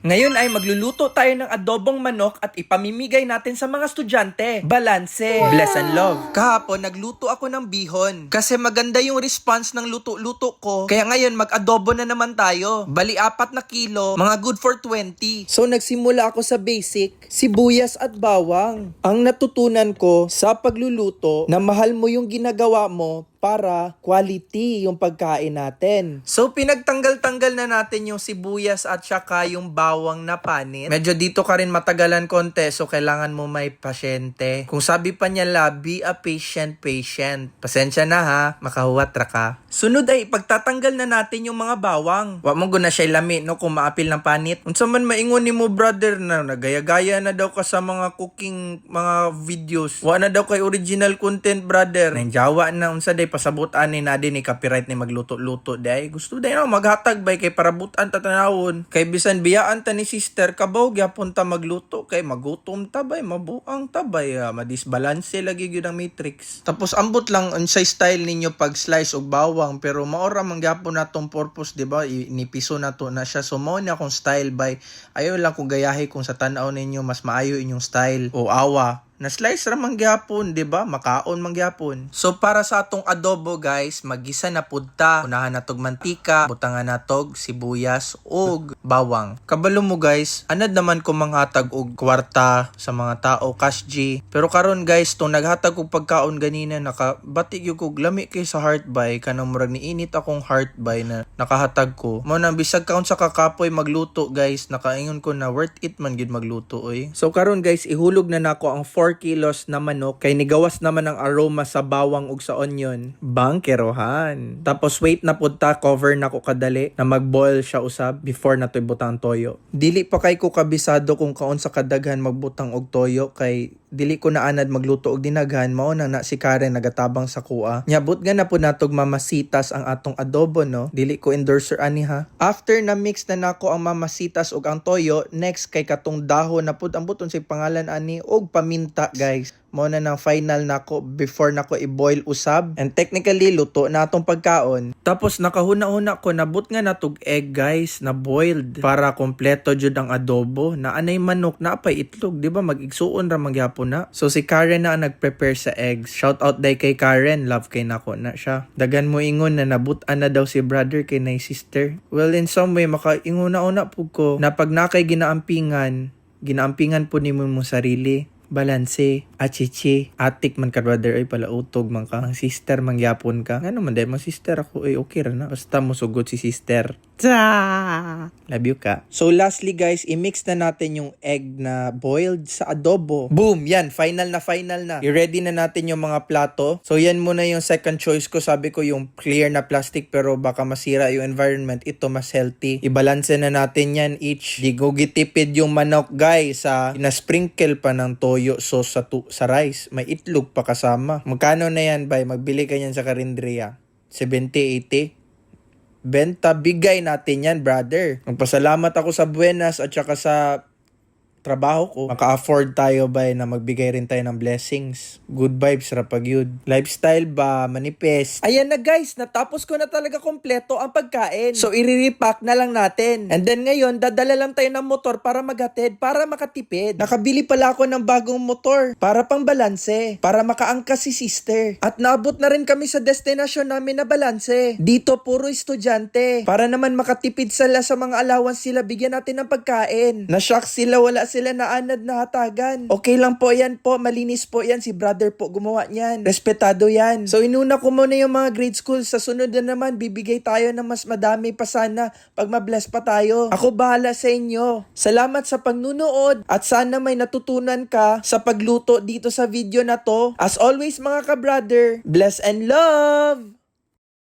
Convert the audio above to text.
Ngayon ay magluluto tayo ng adobong manok at ipamimigay natin sa mga estudyante. Balanse. Bless and love. Kahapon, nagluto ako ng bihon. Kasi maganda yung response ng luto-luto ko. Kaya ngayon, mag-adobo na naman tayo. Bali 4 na kilo, mga good for 20. So, nagsimula ako sa basic, sibuyas at bawang. Ang natutunan ko sa pagluluto, na mahal mo yung ginagawa mo para quality yung pagkain natin. So, pinagtanggal-tanggal na natin yung sibuyas at saka yung bawang na panit. Medyo dito ka rin matagalan konti, so kailangan mo may pasyente. Kung sabi pa niya be a patient. Pasensya na ha, makahuwatra ka. Sunod ay pagtatanggal na natin yung mga bawang. Wa mo guna siya lami, no, kung maapil ng panit. Unsa man maingon ni mo, brother, na nagaya-gaya na daw ka sa mga cooking, mga videos. Wa na daw kay original content, brother. Nanjawa na, unsa day pasabutan ni nadin ni copyright ni magluto-luto day. Gusto day no maghatag bay kay parabutan ta tanawon. Kay bisan biyaan ta ni sister kabaw gyapon ta magluto kay magutom ta bay, mabuang ta bay, madisbalanse lagi gyud ang matrix. Tapos ambot lang unsay style ninyo pag slice og bawang, pero maora man gyapon natong purpose, di ba? Inipiso na to na siya. So mao ni akong style bay. Ayaw lang ko gayahi kung sa tan-aw ninyo mas maayo inyong style o awa. Na-slice ra mangyapon, di ba? Makaon mangyapon. So para sa atong adobo, guys, magisa na pud ta. Unahan natog mantika, butangan natog sibuyas ug bawang. Kabalo mo, guys, anad naman ko manghatag og kwarta sa mga tao, cash G. Pero karon, guys, tong naghatag og pagkaon ganina, nakabati gyud kog lami kay sa heart buy, kanang murag niinit akong heart buy na nakahatag ko. Mao nang bisag kaon sa kakapoy magluto, guys, nakaingon ko na worth it man gyud magluto oy. So karon, guys, ihulog na nako ang 4 kilos na manok kay nigawas naman ang aroma sa bawang ug sa onion. Bangkerohan. Tapos wait na pud ta, cover na ko kadali na magboil siya usab before na to ibutang toyo. Dili pa kay ko kabisado kung kaon sa kadaghan magbutang og toyo kay dili ko na anad magluto og dinaghan. Mao na si Karen nagatabang sa kuha. Nyabot nga na pud natog mamasitas ang atong adobo, no. Dili ko endorser ani ha. After na mix na nako ang mamasitas ug ang toyo, next kay katong dahon na pud ang buton si pangalan ani og paminta, guys. Mao na nang final nako before nako i-boil usab. And technically luto na atong pagkaon. Tapos nakahuna-huna ko nabut nga natog egg, guys, na boiled para kompleto jud ang adobo. Na anay manok na apay itlog, di ba? Mag-igsuon ra magyapon na. So si Karen na ang nag-prepare sa eggs. Shout out day kay Karen, love kay nako na siya. Dagan mo ingon na nabutan na daw si brother kay nay sister. Well, in some way makaingon-una pud ko na pag nakay ginaampingan po nimo mo sarili. Balanse, achichi, atik man ka, brother, ay pala utog man ka. Ang sister mangyapon ka. Nga naman dahil sister ako, ay okay ra na. Basta mo sugod si sister. Ta! Love you ka. So lastly, guys, i-mix na natin yung egg na boiled sa adobo. Boom! Yan, final na. I-ready na natin yung mga plato. So yan muna yung second choice ko. Sabi ko yung clear na plastic pero baka masira yung environment. Ito mas healthy. I-balance na natin yan each. Di go gitipid yung manok, guys. Ina-sprinkle pa ng toyo sauce sa rice. May itlog pa kasama. Magkano na yan, bay? Magbili ka yan sa karinderiya. 70, 80? Benta, bigay natin yan, brother. Magpasalamat ako sa Buenas at saka sa trabaho ko. Maka-afford tayo ba na magbigay rin tayo ng blessings. Good vibes ra pag yun. Lifestyle ba, manifest. Ayan na, guys, natapos ko na talaga kompleto ang pagkain. So i-repack na lang natin. And then ngayon, dadala lang tayo ng motor para maghatid, para makatipid. Nakabili pala ako ng bagong motor para pang balanse, para makaangkas si sister. At naabot na rin kami sa destinasyon namin na balanse. Dito puro estudyante. Para naman makatipid sila sa mga allowance sila, bigyan natin ng pagkain. Na-shock sila, wala sila naanad na hatagan. Okay lang po yan po, malinis po yan. Si brother po gumawa niyan. Respetado yan. So inuna ko muna yung mga grade school. Sa sunod na naman, bibigay tayo ng mas madami pa sana pag mabless pa tayo. Ako bahala sa inyo. Salamat sa pagnunood at sana may natutunan ka sa pagluto dito sa video na to. As always mga ka-brother, bless and love!